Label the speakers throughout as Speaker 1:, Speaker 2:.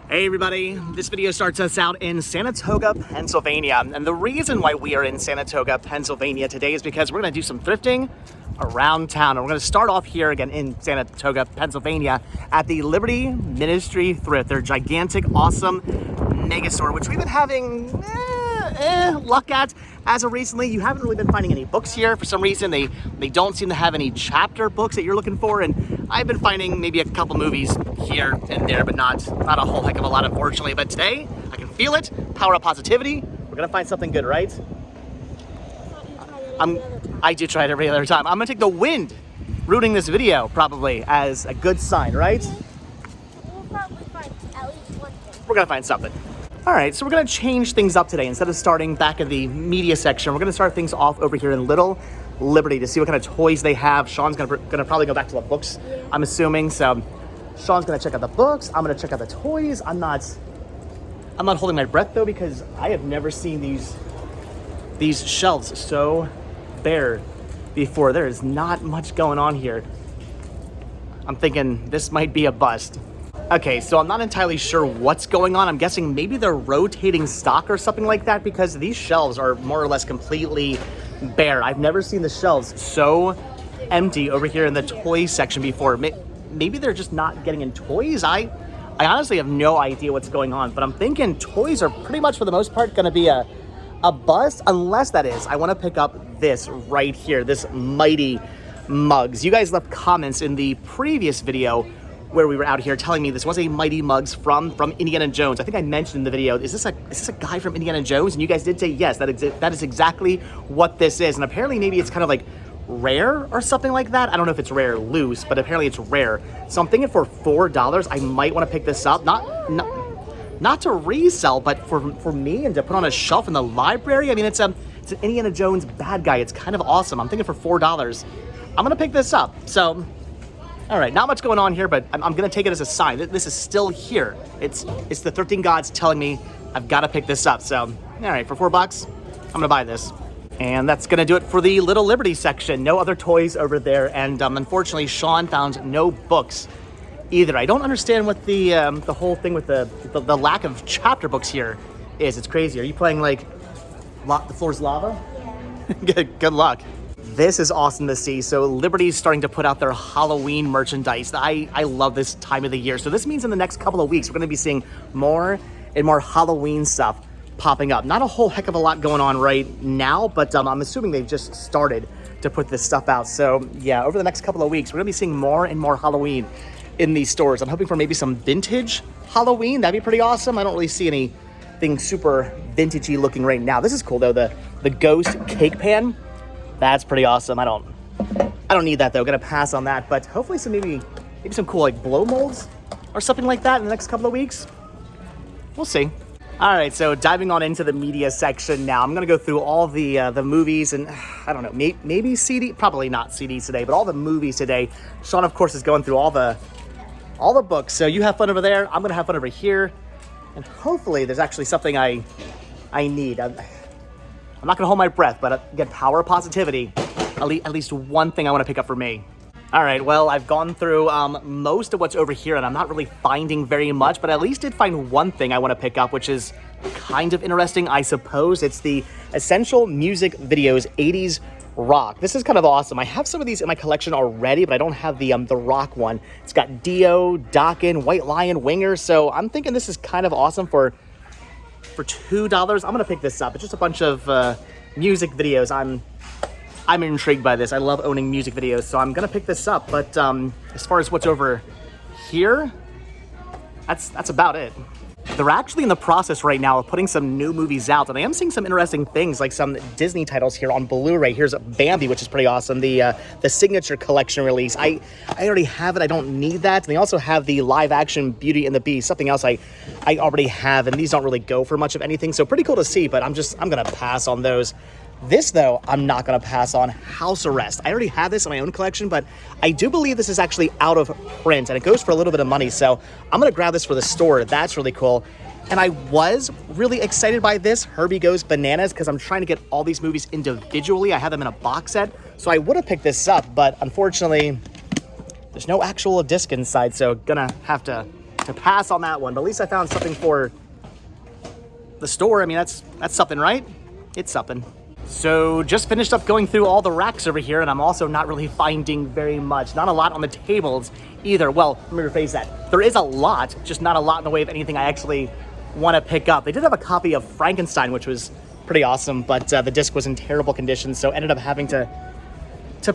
Speaker 1: Hey everybody, this video starts us out in Saratoga, Pennsylvania. And the reason why we are in Saratoga, Pennsylvania today is because we're gonna do some thrifting around town. And we're gonna start off here again in Saratoga, Pennsylvania at the Liberty Ministry Thrift. Their gigantic, awesome mega store, which we've been having luck at as of recently. You haven't really been finding any books here. For some reason, they don't seem to have any chapter books that you're looking for. And I've been finding maybe a couple movies here and there, but not a whole heck of a lot, unfortunately. But today, I can feel it. Power of positivity. We're gonna find something good, right? I do try it every other time. I'm gonna take the wind rooting this video probably as a good sign, right?
Speaker 2: We'll probably find at least one thing.
Speaker 1: We're gonna find something. All right, so we're gonna change things up today. Instead of starting back in the media section, we're gonna start things off over here in Little Liberty to see what kind of toys they have. Sean's gonna probably go back to the books, I'm assuming. So Sean's gonna check out the books. I'm gonna check out the toys. I'm not holding my breath though, because I have never seen these shelves so bare before. There is not much going on here. I'm thinking this might be a bust. Okay, so I'm not entirely sure what's going on. I'm guessing maybe they're rotating stock or something like that, because these shelves are more or less completely bare. I've never seen the shelves so empty over here in the toy section before. Maybe they're just not getting in toys. I honestly have no idea what's going on, but I'm thinking toys are pretty much for the most part gonna be a bust, unless that is, I wanna pick up this right here, this Mighty Mugs. You guys left comments in the previous video where we were out here telling me this was a Mighty Mugs from Indiana Jones. I think I mentioned in the video, is this a guy from Indiana Jones? And you guys did say yes, that is exactly what this is. And apparently maybe it's kind of like rare or something like that. I don't know if it's rare or loose, but apparently it's rare. So I'm thinking for $4, I might want to pick this up. Not to resell, but for me and to put on a shelf in the library. I mean, it's an Indiana Jones bad guy. It's kind of awesome. I'm thinking for $4, I'm gonna pick this up. So, all right, not much going on here, but I'm gonna take it as a sign that this is still here. It's the thrifting gods telling me I've got to pick this up. So, all right, for $4, I'm gonna buy this. And that's gonna do it for the Little Liberty section. No other toys over there, and unfortunately, Sean found no books either. I don't understand what the whole thing with the lack of chapter books here is. It's crazy. Are you playing like the floor's lava? Yeah. Good luck. This is awesome to see. So Liberty's starting to put out their Halloween merchandise. I love this time of the year. So this means in the next couple of weeks, we're gonna be seeing more and more Halloween stuff popping up. Not a whole heck of a lot going on right now, but I'm assuming they've just started to put this stuff out. So yeah, over the next couple of weeks, we're gonna be seeing more and more Halloween in these stores. I'm hoping for maybe some vintage Halloween. That'd be pretty awesome. I don't really see anything super vintagey looking right now. This is cool though, the ghost cake pan. That's pretty awesome. I don't need that though. Gonna pass on that, but hopefully maybe some cool like blow molds or something like that in the next couple of weeks. We'll see. All right, so diving on into the media section now. I'm gonna go through all the movies and I don't know, maybe CD, probably not CDs today, but all the movies today. Sean, of course, is going through all the books. So you have fun over there. I'm gonna have fun over here, and hopefully there's actually something I need. I'm not gonna hold my breath, but again, power of positivity. At least one thing I wanna pick up for me. All right, well, I've gone through most of what's over here, and I'm not really finding very much, but I at least did find one thing I wanna pick up, which is kind of interesting, I suppose. It's the Essential Music Videos 80s Rock. This is kind of awesome. I have some of these in my collection already, but I don't have the rock one. It's got Dio, Dokken, White Lion, Winger, so I'm thinking this is kind of awesome for $2. I'm gonna pick this up. It's just a bunch of music videos. I'm intrigued by this. I love owning music videos, so I'm gonna pick this up. But as far as what's over here, that's about it. They're actually in the process right now of putting some new movies out, and I am seeing some interesting things, like some Disney titles here on Blu-ray. Here's Bambi, which is pretty awesome. The Signature Collection release. I already have it. I don't need that. And they also have the live-action Beauty and the Beast, something else I already have, and these don't really go for much of anything. So pretty cool to see, but I'm gonna pass on those. This, though, I'm not going to pass on. House Arrest. I already have this in my own collection, but I do believe this is actually out of print, and it goes for a little bit of money, so I'm going to grab this for the store. That's really cool. And I was really excited by this, Herbie Goes Bananas, because I'm trying to get all these movies individually. I have them in a box set, so I would have picked this up, but unfortunately, there's no actual disc inside, so gonna have to to pass on that one. But at least I found something for the store. I mean, that's something, right? It's something. So just finished up going through all the racks over here, and I'm also not really finding very much. Not a lot on the tables either. Well, let me rephrase that. There is a lot, just not a lot in the way of anything I actually want to pick up. They did have a copy of Frankenstein, which was pretty awesome, but the disc was in terrible condition, so ended up having to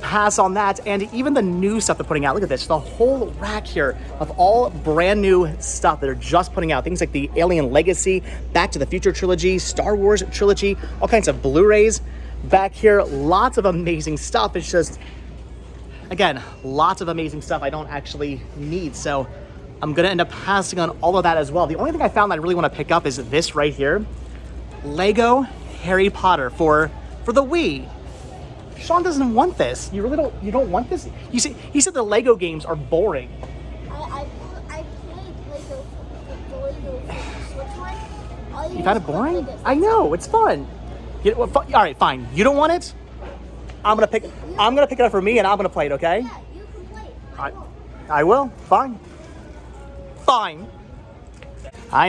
Speaker 1: pass on that. And even the new stuff they're putting out, look at this, the whole rack here of all brand new stuff that they're just putting out. Things like the Alien Legacy, Back to the Future trilogy, Star Wars trilogy, all kinds of Blu-rays back here. Lots of amazing stuff. It's just, again, lots of amazing stuff I don't actually need. So I'm gonna end up passing on all of that as well. The only thing I found that I really want to pick up is this right here, Lego Harry Potter for the Wii. Sean doesn't want this. You don't want this? He said the Lego games are boring.
Speaker 2: I played Lego, the Lego Switch one.
Speaker 1: You found it boring? I know, it's fun. All right, fine. You don't want it? I'm gonna pick it up for me, and I'm gonna play it. Okay?
Speaker 2: Yeah, you can play it.
Speaker 1: I will. Fine. Fine. I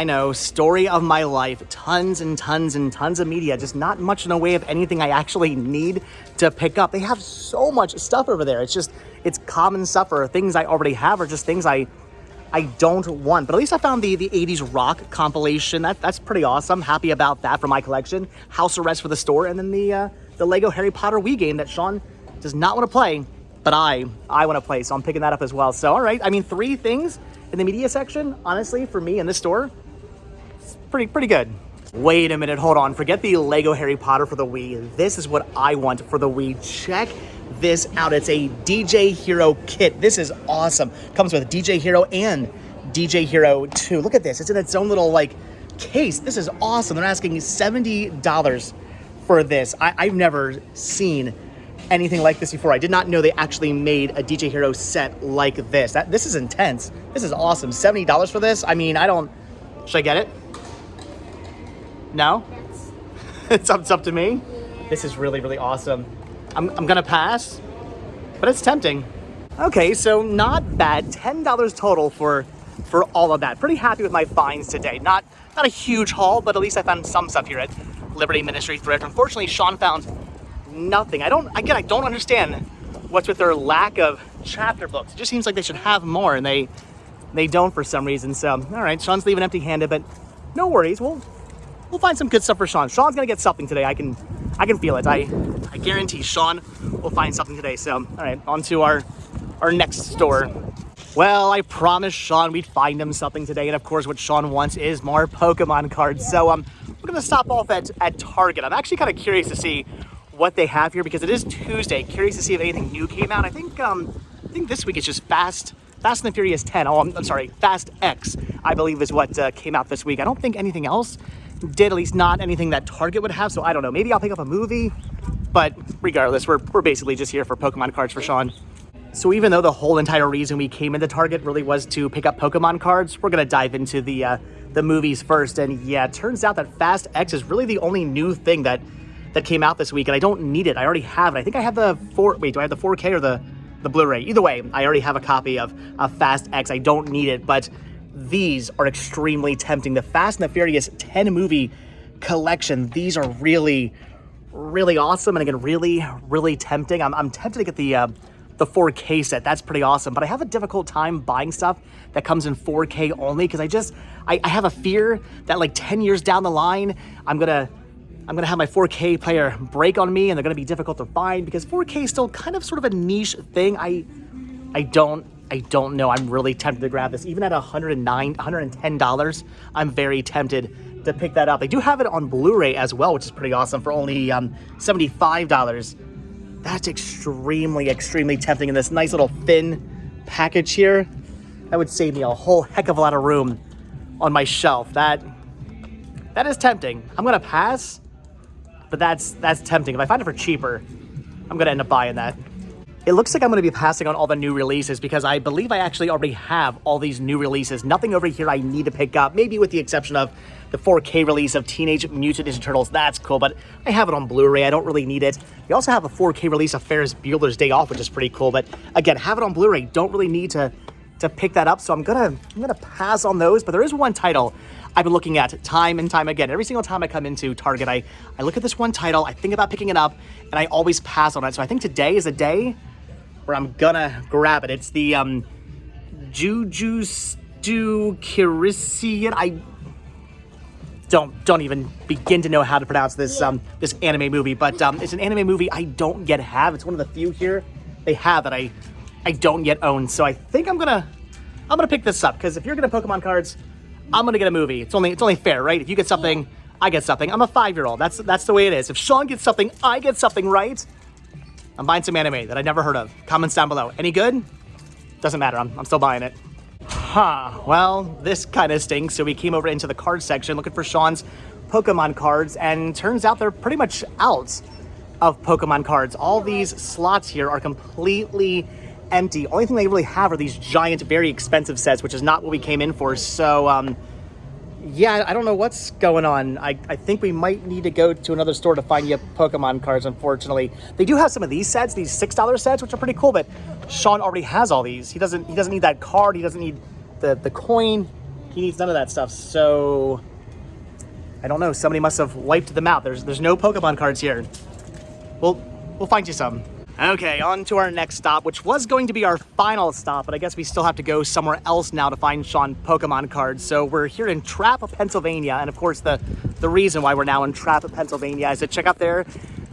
Speaker 1: know. Story of my life. Tons and tons and tons of media. Just not much in the way of anything I actually need to pick up. They have so much stuff over there. It's common stuff, or things I already have, or just things I don't want. But at least I found the 80s rock compilation. That's pretty awesome. Happy about that for my collection. House Arrest for the store. And then the Lego Harry Potter Wii game that Sean does not want to play, but I want to play. So I'm picking that up as well. So, all right. I mean, 3 things in the media section, honestly, for me in this store, it's pretty good. Wait a minute, hold on. Forget the Lego Harry Potter for the Wii. This is what I want for the Wii. Check this out. It's a DJ Hero kit. This is awesome. Comes with DJ Hero and DJ Hero 2. Look at this. It's in its own little case. This is awesome. They're asking $70 for this. I've never seen anything like this before. I did not know they actually made a DJ Hero set like this. This is intense. This is awesome. $70 for this? I mean, should I get it? No? It's up to me?
Speaker 2: Yeah.
Speaker 1: This is really, really awesome. I'm gonna pass, but it's tempting. Okay, so not bad. $10 total for all of that. Pretty happy with my finds today. Not a huge haul, but at least I found some stuff here at Liberty Ministries Thrift. Unfortunately, Sean found nothing. I don't understand what's with their lack of chapter books. It just seems like they should have more, and they don't for some reason. So, all right, Sean's leaving empty-handed, but no worries. We'll find some good stuff for Sean. Sean's gonna get something today. I can feel it. I guarantee Sean will find something today. So, all right, on to our next store. Well, I promised Sean we'd find him something today, and of course, what Sean wants is more Pokemon cards. So, we're gonna stop off at Target. I'm actually kind of curious to see what they have here because it is Tuesday. Curious to see if anything new came out. I think this week it's just Fast and the Furious 10. Oh, I'm sorry, Fast X, I believe is what came out this week. I don't think anything else did, at least not anything that Target would have. So I don't know. Maybe I'll pick up a movie, but regardless, we're basically just here for Pokemon cards for Sean. So even though the whole entire reason we came into Target really was to pick up Pokemon cards, we're gonna dive into the movies first. And yeah, it turns out that Fast X is really the only new thing that came out this week, and I don't need it. I already have it. I think I have do I have the 4K or the Blu-ray? Either way, I already have a copy of Fast X. I don't need it, but these are extremely tempting. The Fast and the Furious 10 movie collection, these are really, really awesome, and again, really, really tempting. I'm tempted to get the 4K set. That's pretty awesome, but I have a difficult time buying stuff that comes in 4K only because I have a fear that 10 years down the line, I'm gonna have my 4K player break on me, and they're gonna be difficult to find because 4K is still kind of sort of a niche thing. I don't know. I'm really tempted to grab this. Even at $110, I'm very tempted to pick that up. They do have it on Blu-ray as well, which is pretty awesome for only $75. That's extremely, extremely tempting in this nice little thin package here. That would save me a whole heck of a lot of room on my shelf. That is tempting. I'm gonna pass, but that's tempting. If I find it for cheaper, I'm gonna end up buying that. It looks like I'm gonna be passing on all the new releases because I believe I actually already have all these new releases. Nothing over here I need to pick up, maybe with the exception of the 4K release of Teenage Mutant Ninja Turtles. That's cool, but I have it on Blu-ray. I don't really need it. We also have a 4K release of Ferris Bueller's Day Off, which is pretty cool, but again, have it on Blu-ray. Don't really need to to pick that up, so I'm gonna pass on those. But there is one title I've been looking at time and time again. Every single time I come into Target, I look at this one title, I think about picking it up, and I always pass on it. So I think today is a day where I'm gonna grab it. It's the Juju Kirisian. I don't even begin to know how to pronounce this this anime movie, but it's an anime movie I don't yet have. It's one of the few here they have that I don't yet own. So I think I'm gonna pick this up, because if you're getting Pokemon cards, I'm gonna get a movie. It's only fair, right? If you get something, I get something. I'm a 5-year-old. That's the way it is. If Sean gets something, I get something, right? I'm buying some anime that I never heard of. Comments down below. Any good? Doesn't matter. I'm still buying it. Well, this kind of stinks. So we came over into the card section looking for Sean's Pokemon cards, and turns out they're pretty much out of Pokemon cards. All these slots here are completely empty. Only thing they really have are these giant, very expensive sets, which is not what we came in for. So, yeah, I don't know what's going on. I think we might need to go to another store to find you Pokemon cards, unfortunately. They do have some of these sets, these $6 sets, which are pretty cool, but Sean already has all these. He doesn't need that card. He doesn't need the coin. He needs none of that stuff. So I don't know. Somebody must have wiped them out. There's no Pokemon cards here. We'll find you some. Okay, on to our next stop, which was going to be our final stop, but I guess we still have to go somewhere else now to find Sean Pokemon cards. So we're here in Trapp, Pennsylvania, and of course the reason why we're now in Trapp, Pennsylvania is to check out their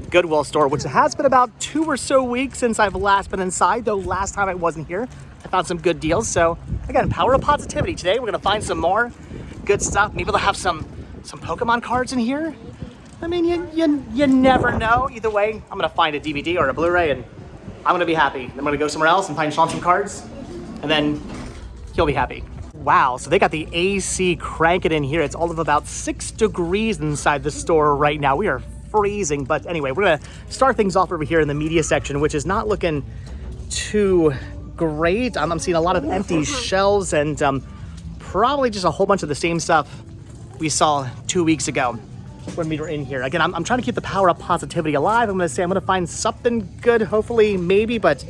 Speaker 1: Goodwill store, which has been about 2 or so weeks since I've last been inside, though last time I wasn't here, I found some good deals. So again, power of positivity. Today we're gonna find some more good stuff. Maybe they'll have some Pokemon cards in here. I mean, you never know. Either way, I'm gonna find a DVD or a Blu-ray, and I'm gonna be happy. Then I'm gonna go somewhere else and find Sean some cards, and then he'll be happy. Wow, so they got the AC cranking in here. It's all of about 6 degrees inside the store right now. We are freezing, but anyway, we're gonna start things off over here in the media section, which is not looking too great. I'm seeing a lot of empty shelves and probably just a whole bunch of the same stuff we saw 2 weeks ago when we were in here. Again, I'm trying to keep the power of positivity alive. I'm gonna find something good, hopefully, maybe, but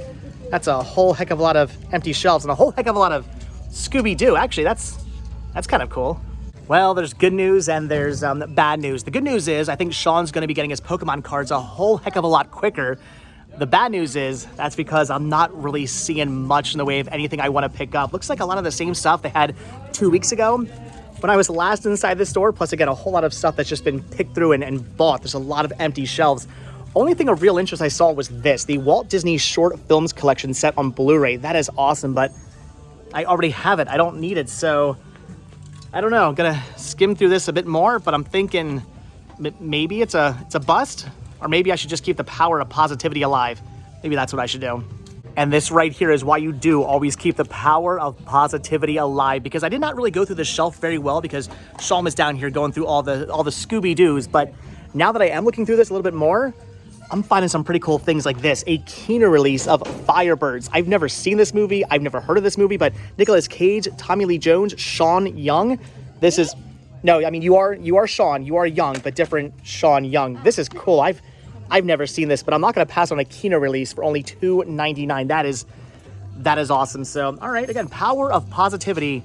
Speaker 1: that's a whole heck of a lot of empty shelves and a whole heck of a lot of Scooby-Doo. Actually, that's kind of cool. Well, there's good news and there's bad news. The good news is I think Sean's gonna be getting his Pokemon cards a whole heck of a lot quicker. The bad news is that's because I'm not really seeing much in the way of anything I want to pick up. Looks like a lot of the same stuff they had 2 weeks ago when I was last inside the store, plus again, a whole lot of stuff that's just been picked through and bought. There's a lot of empty shelves. Only thing of real interest I saw was this, the Walt Disney Short Films Collection set on Blu-ray. That is awesome, but I already have it. I don't need it, so I don't know. I'm gonna skim through this a bit more, but I'm thinking maybe it's a bust, or maybe I should just keep the power of positivity alive. Maybe that's what I should do. And this right here is why you do always keep the power of positivity alive, because I did not really go through the shelf very well because Sean was down here going through all the Scooby-Doos. But now that I am looking through this a little bit more, I'm finding some pretty cool things like this, a Kino release of Firebirds. I've never seen this movie. I've never heard of this movie, but Nicolas Cage, Tommy Lee Jones, Sean Young. This is, no, I mean, you are Sean, you are young, but different Sean Young. This is cool. I've never seen this, but I'm not going to pass on a Kino release for only $2.99. That is awesome. So, all right, again, power of positivity.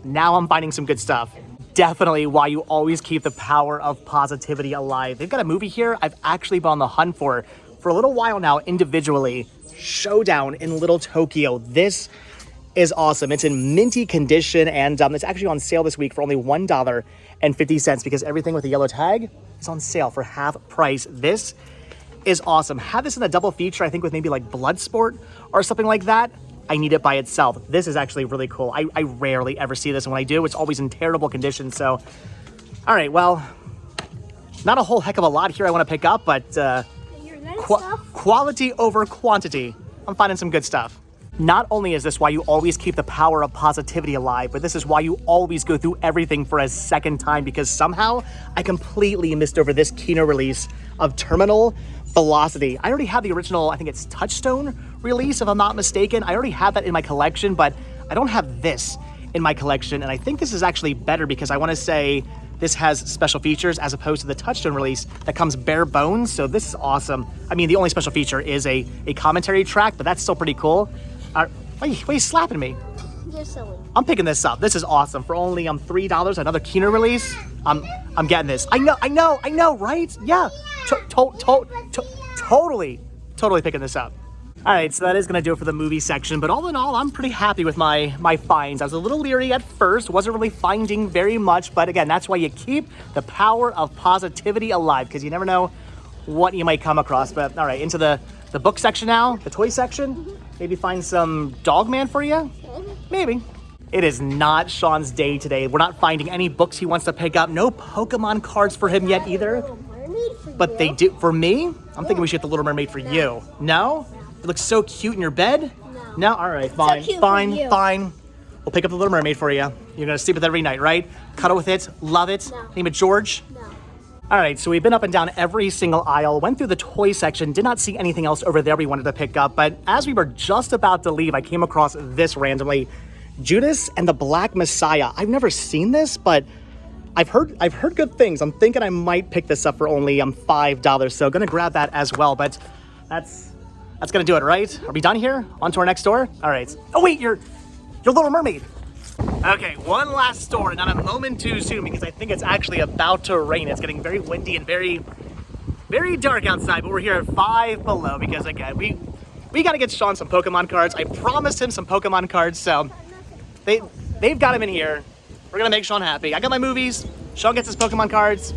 Speaker 1: Now I'm finding some good stuff. Definitely why you always keep the power of positivity alive. They've got a movie here I've actually been on the hunt for a little while now individually. Showdown in Little Tokyo. This is awesome. It's in minty condition, and it's actually on sale this week for only $1.50 because everything with the yellow tag is on sale for half price. This is awesome. Have this in a double feature, I think with maybe like Bloodsport or something like that. I need it by itself. This is actually really cool. I rarely ever see this, and when I do, it's always in terrible condition. So, all right, well, not a whole heck of a lot here I want to pick up, but quality over quantity. I'm finding some good stuff. Not only is this why you always keep the power of positivity alive, but this is why you always go through everything for a second time, because somehow I completely missed over this Kino release of Terminal Velocity. I already have the original, I think it's Touchstone release, if I'm not mistaken. I already have that in my collection, but I don't have this in my collection. And I think this is actually better because I want to say this has special features as opposed to the Touchstone release that comes bare bones. So this is awesome. I mean, the only special feature is a commentary track, but that's still pretty cool. Why are you slapping me?
Speaker 2: You're silly.
Speaker 1: I'm picking this up. This is awesome. For only $3, another Kino release. I'm getting this. I know, right? Yeah. Totally picking this up. All right, so that is gonna do it for the movie section, but all in all, I'm pretty happy with my finds. I was a little leery at first, wasn't really finding very much, but again, that's why you keep the power of positivity alive, because you never know what you might come across. But all right, into the book section now, the toy section. Maybe find some Dogman for you? Maybe. It is not Sean's day today. We're not finding any books he wants to pick up. No Pokemon cards for him yet either. But they do, for me, I'm thinking we should get the Little Mermaid for you. No? It looks so cute in your bed? No? All right, fine, fine. We'll pick up the Little Mermaid for you. You're gonna sleep with it every night, right? Cuddle with it, love it. Name it George?
Speaker 2: No.
Speaker 1: All right, so we've been up and down every single aisle, went through the toy section, did not see anything else over there we wanted to pick up, but as we were just about to leave, I came across this randomly. Judas and the Black Messiah. I've never seen this, but I've heard good things. I'm thinking I might pick this up for only $5, so gonna grab that as well, but that's gonna do it, right? Are we done here? On to our next store? All right. Oh wait, your Little Mermaid. Okay, one last store, not a moment too soon because I think it's actually about to rain. It's getting very windy and very, very dark outside, but we're here at 5 below because again, we gotta get Sean some Pokemon cards. I promised him some Pokemon cards, so they've got him in here. We're gonna make Sean happy. I got my movies, Sean gets his Pokemon cards.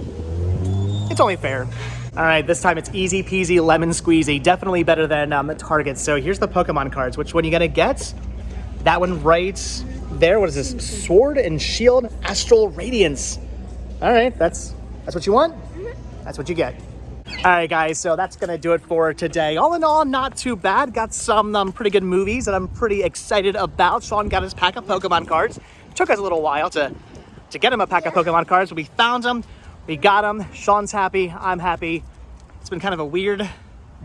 Speaker 1: It's only fair. All right, this time it's easy peasy lemon squeezy. Definitely better than the Target. So here's the Pokemon cards. Which one you gonna get? That one right there. What is this? Sword and Shield Astral Radiance. All right, that's what you want? That's what you get. All right, guys, so that's gonna do it for today. All in all, not too bad. Got some pretty good movies that I'm pretty excited about. Sean got his pack of Pokemon cards. It took us a little while to get him a pack of Pokemon cards, but we found them. We got them. Sean's happy. I'm happy. It's been kind of a weird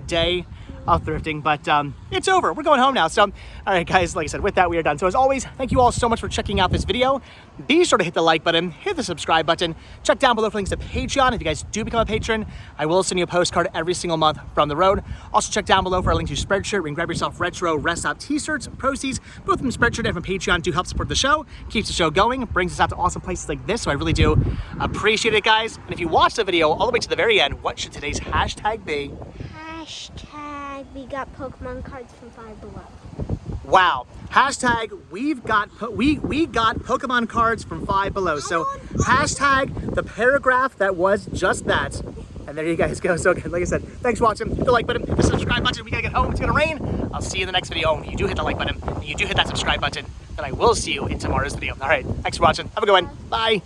Speaker 1: day of thrifting, but it's over. We're going home now. So, all right, guys, like I said, with that, we are done. So as always, thank you all so much for checking out this video. Be sure to hit the like button, hit the subscribe button, check down below for links to Patreon. If you guys do become a patron, I will send you a postcard every single month from the road. Also check down below for a link to Spreadshirt. We can grab yourself retro Rest Stop t-shirts. Proceeds, both from Spreadshirt and from Patreon, do help support the show, keeps the show going, brings us out to awesome places like this. So I really do appreciate it, guys. And if you watched the video all the way to the very end, what should today's hashtag be?
Speaker 2: Hashtag we got Pokemon cards from 5 below.
Speaker 1: Wow. Hashtag we got Pokemon cards from 5 below. So hashtag the paragraph that was just that. And there you guys go. So like I said, thanks for watching. Hit the like button, hit the subscribe button. We gotta get home. It's gonna rain. I'll see you in the next video. And you do hit the like button and you do hit that subscribe button, then I will see you in tomorrow's video. All right. Thanks for watching. Have a good one. Bye.